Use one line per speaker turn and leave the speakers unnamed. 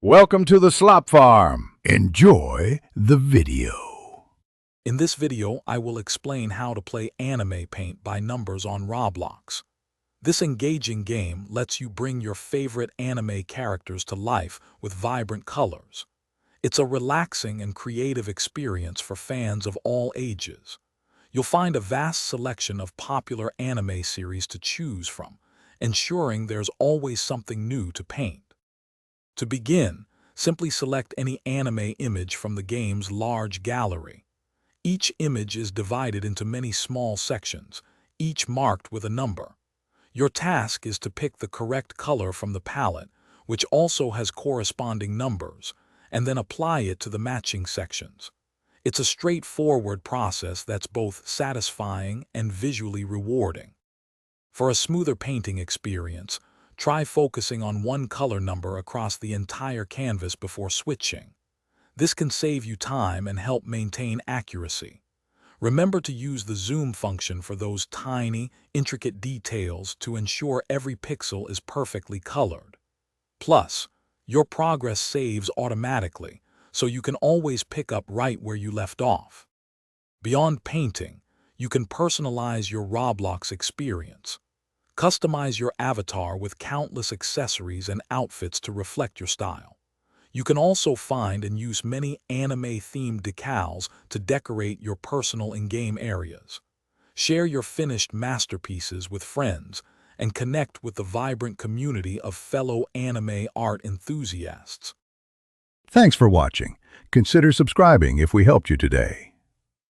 Welcome to the Slop Farm. Enjoy the video.
In this video, I will explain how to play Anime Paint by Numbers on Roblox. This engaging game lets you bring your favorite anime characters to life with vibrant colors. It's a relaxing and creative experience for fans of all ages. You'll find a vast selection of popular anime series to choose from, ensuring there's always something new to paint. To begin, simply select any anime image from the game's large gallery. Each image is divided into many small sections, each marked with a number. Your task is to pick the correct color from the palette, which also has corresponding numbers, and then apply it to the matching sections. It's a straightforward process that's both satisfying and visually rewarding. For a smoother painting experience, try focusing on one color number across the entire canvas before switching. This can save you time and help maintain accuracy. Remember to use the zoom function for those tiny, intricate details to ensure every pixel is perfectly colored. Plus, your progress saves automatically, so you can always pick up right where you left off. Beyond painting, you can personalize your Roblox experience. Customize your avatar with countless accessories and outfits to reflect your style. You can also find and use many anime-themed decals to decorate your personal in-game areas. Share your finished masterpieces with friends and connect with the vibrant community of fellow anime art enthusiasts.
Thanks for watching. Consider subscribing if we helped you today.